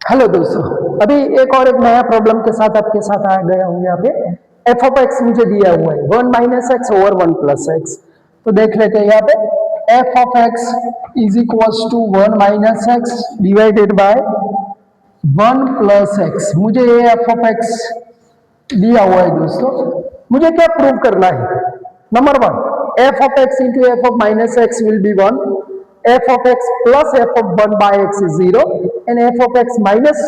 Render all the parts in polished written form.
Hello दोस्तों, अभी एक नया प्रॉब्लम के साथ आपके साथ आ गया हूँ। यहाँ पे एफ ऑफ एक्स मुझे दिया हुआ है 1 minus X over 1 plus X. तो देख लेते हैं यहाँ पे F of X is equals to 1 minus X divided by 1 plus X. मुझे ये एफ ऑफ एक्स दिया हुआ है दोस्तों। मुझे क्या प्रूव करना है? Number one, F of X into F of minus x will be 1, f of x plus f of 1 by x is 0 and f of x minus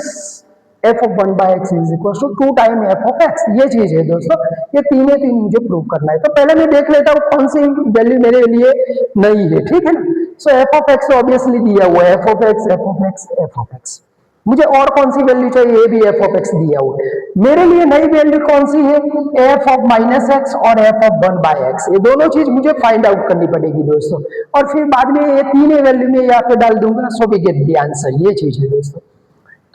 f of 1 by x is equals to 2 time f of x। ये चीज है दोस्तों, ये तीन मुझे prove करना है। तो पहले मैं देख लेता हूँ कौन सी वैल्यू मेरे लिए नहीं है, ठीक है ना। सो f of x ऑब्वियसली दिया हुआ है, f of x, f of x, f of x। मुझे और कौन सी वैल्यू चाहिए? ये भी f of x दिया हुआ है। मेरे लिए नई वैल्यू कौन सी है? f of माइनस एक्स और f of 1 बाय एक्स। ये दोनों चीज मुझे फाइंड आउट करनी पड़ेगी दोस्तों, और फिर बाद में ये तीनों वैल्यू में यहाँ पे डाल दूंगा, so we get the answer. ये चीज है दोस्तों।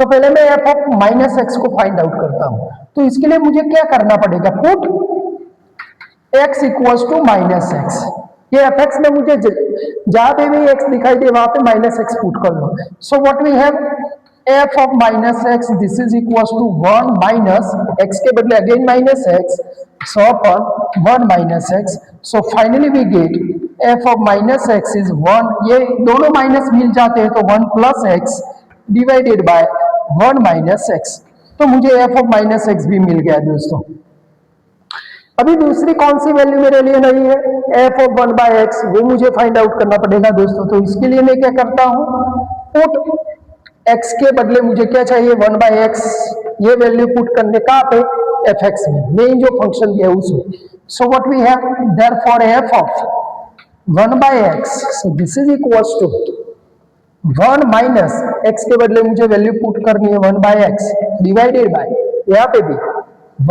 तो पहले मैं f of माइनस एक्स को फाइंड आउट करता हूँ। तो इसके लिए मुझे क्या करना पड़ेगा? Put x equals to minus X. ये एफ एक्स में मुझे जहां पे भी x दिखाई दे वहां पे माइनस एक्स पुट कर लो। So what we have, f of minus x, this is equals to 1 minus x के बदले again minus x, so upon 1 minus x, so finally we get f of minus x is 1। ये दोनों minus मिल जाते हैं तो 1 plus x divided by 1 minus x। तो मुझे f of minus x भी मिल गया दोस्तों। अभी दूसरी कौन सी वैल्यू मेरे लिए नहीं है? f of 1 by x, वो मुझे फाइंड आउट करना पड़ेगा दोस्तों। तो इसके लिए मैं क्या करता हूँ, पुट x के बदले मुझे क्या चाहिए? 1 बाई एक्स। ये वैल्यू पुट करने कहाँ पे? एफ एक्स में, मेन जो फंक्शन दिया उसमें। So what we have, therefore F of 1 by X, so this is equals to 1 minus X के बदले मुझे वैल्यू पुट करनी है 1 बाई एक्स डिवाइडेड बाय, यहाँ पे भी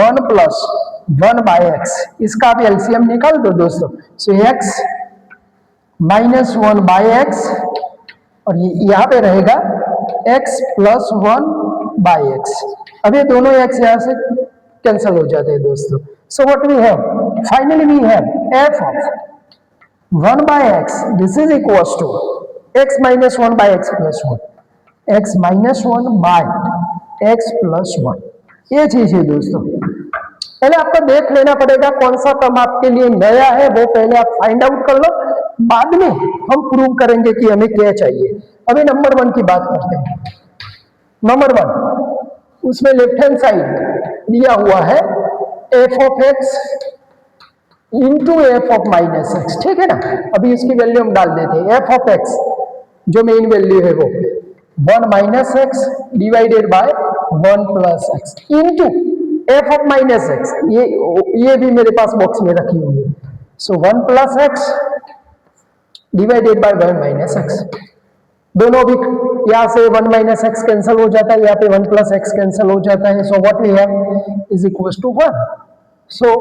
1 प्लस 1 बाई एक्स। इसका भी एलसीएम निकाल दो दोस्तों। सो एक्स माइनस 1 बाई एक्स, और यहाँ पे रहेगा x प्लस 1 बाई एक्स। अब ये दोनों x यहाँ से कैंसिल हो जाते हैं दोस्तों। So what we have, finally we have f of 1 by X, this is equals to x minus 1 by X plus 1, x minus 1 by X plus 1। ये चीज है दोस्तों। पहले आपको देख लेना पड़ेगा कौन सा टर्म आपके लिए नया है, वो पहले आप फाइंड आउट कर लो, बाद में हम प्रूव करेंगे कि हमें क्या चाहिए। अभी नंबर 1 की बात करते हैं। नंबर 1, उसमें लेफ्ट हैंड साइड दिया हुआ है F of X into F of minus x, ठीक है ना। अभी इसकी वैल्यू हम डाल देते हैं। एफ ऑफ एक्स जो मेन वैल्यू है वो 1 minus X divided by 1 plus x into F of minus X, ये भी मेरे पास बॉक्स में रखी हुई है। So 1 plus x divided by 1 minus x. दोनों भी यहाँ से 1 माइनस एक्स कैंसिल हो जाता है, यहाँ पे 1 प्लस एक्स कैंसिल हो जाता है। So what we have is equals to 1। So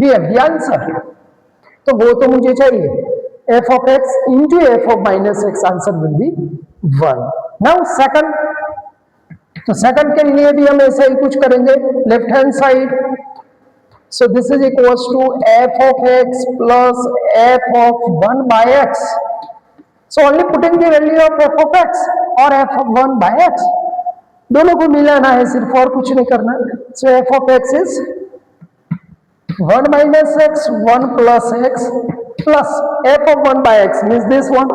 we have the answer. तो वो तो मुझे चाहिए F of X into F of minus X, answer will be 1। Now second, तो सेकंड के लिए भी हम ऐसा ही कुछ करेंगे, left hand side. So this is equals to F of X plus F of 1 by X. So only putting the value of f of x और f of 1 by x, दोनों को मिलाना है सिर्फ, और कुछ नहीं करना। So f of x is 1 minus x 1 plus x plus f of 1 by x means this one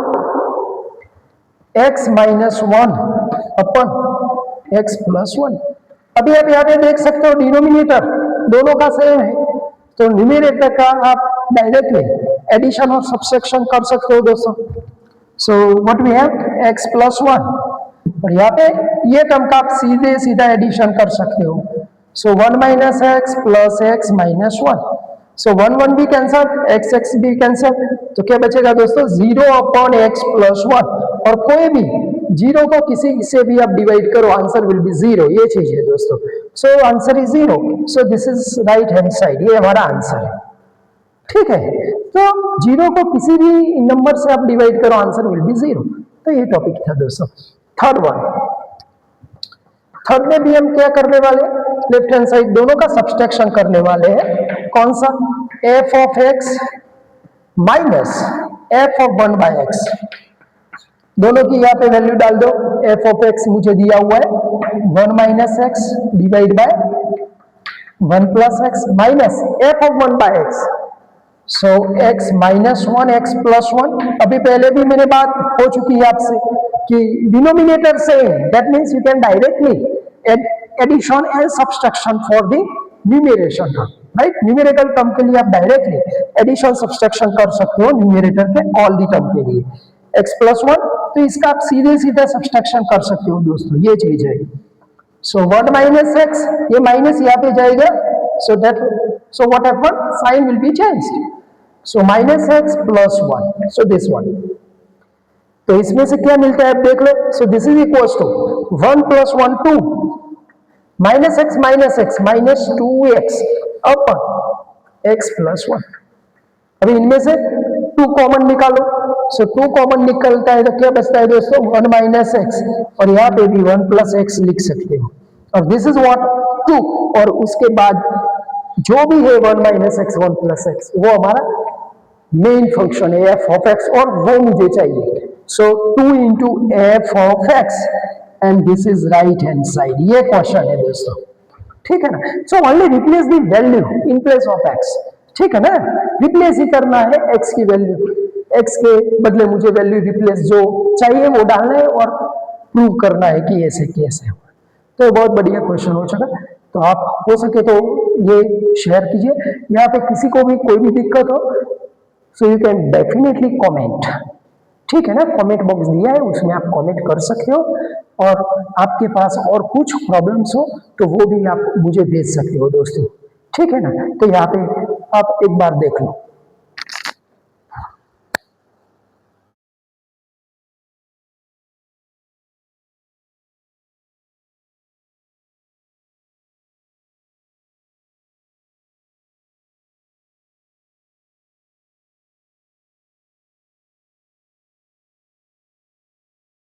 x minus 1 upon x plus 1। अभी आप यहाँ पे देख सकते हो डिनोमिनेटर दोनों का सेम है, तो न्यूमरेटर का आप डायरेक्टली एडिशन और सब्सट्रैक्शन कर सकते हो दोस्तों। So what we have x plus 1, और यहाँ पे ये टर्म का आप सीधा एडिशन कर सकते हो। सो 1 minus X plus X minus 1। सो 1 1 भी कैंसिल, x x भी कैंसिल, तो क्या बचेगा दोस्तों? 0 अपॉन x प्लस 1। और कोई भी 0 को किसी से भी आप डिवाइड करो, आंसर विल बी 0। ये चीज है दोस्तों। So answer is 0। So this is right hand side, ये हमारा आंसर है, ठीक है। तो 0 को किसी भी नंबर से आप डिवाइड करो, आंसर विल बी 0। तो ये टॉपिक था दोस्तों। थर्ड वन, थर्ड में भी हम क्या करने वाले हैं? लेफ्ट हैंड साइड दोनों का सब्सट्रैक्शन करने वाले हैं। कौन सा? F of X minus F of 1 by X. दोनों की यहाँ पे वैल्यू डाल दो। एफ ऑफ एक्स मुझे दिया हुआ है 1 minus X divide by 1 plus X minus F of 1 by X, so x minus 1 x plus 1। अभी पहले भी मैंने बात हो चुकी है आपसे कि denominator same, that means you can directly addition and subtraction for the numeration term, right. Numerical term के लिए आप डायरेक्टली एडिशन सब्सट्रैक्शन कर सकते हो न्यूमरेटर के ऑल द टर्म के लिए। x प्लस 1, तो इसका आप सीधे सीधे सब्सट्रैक्शन कर सकते हो दोस्तों, ये चीज है। सो 1 माइनस एक्स, ये माइनस यहाँ पे जाएगा, so what happened, sign will be changed, so minus X plus 1, so this one. तो इसमें से क्या मिलता है आप देख लो, so this is equals to 1 plus 1 2 minus X minus 2x upon x plus 1। अभी इनमें से 2 कॉमन निकालो, सो 2 कॉमन निकलता है तो क्या बचता है दोस्तों, 1 माइनस एक्स, और यहाँ पे भी 1 प्लस एक्स लिख सकते हो, और दिस इज व्हाट 2, और उसके बाद जो भी है 1 माइनस एक्स 1 प्लस एक्स वो हमारा मेन फंक्शन है एफ ऑफ एक्स, और वो मुझे चाहिए। सो 2 into F of x and this is right hand side, ये क्वेश्चन है दोस्तों, ठीक है ना। So only replace the value in place of x, ठीक है ना, रिप्लेस ही करना है एक्स की वैल्यू, एक्स के बदले मुझे वैल्यू रिप्लेस जो चाहिए वो डालना है और प्रूव करना है कि ऐसे कैसे हो। तो बहुत बढ़िया क्वेश्चन हो चुका, तो आप हो सके तो ये शेयर कीजिए। यहाँ पे किसी को भी कोई भी दिक्कत हो so you can definitely comment, ठीक है ना, कमेंट बॉक्स दिया है उसमें आप कमेंट कर सकते हो, और आपके पास और कुछ प्रॉब्लम्स हो तो वो भी आप मुझे भेज सकते हो दोस्तों, ठीक है ना। तो यहाँ पे आप एक बार देख लो।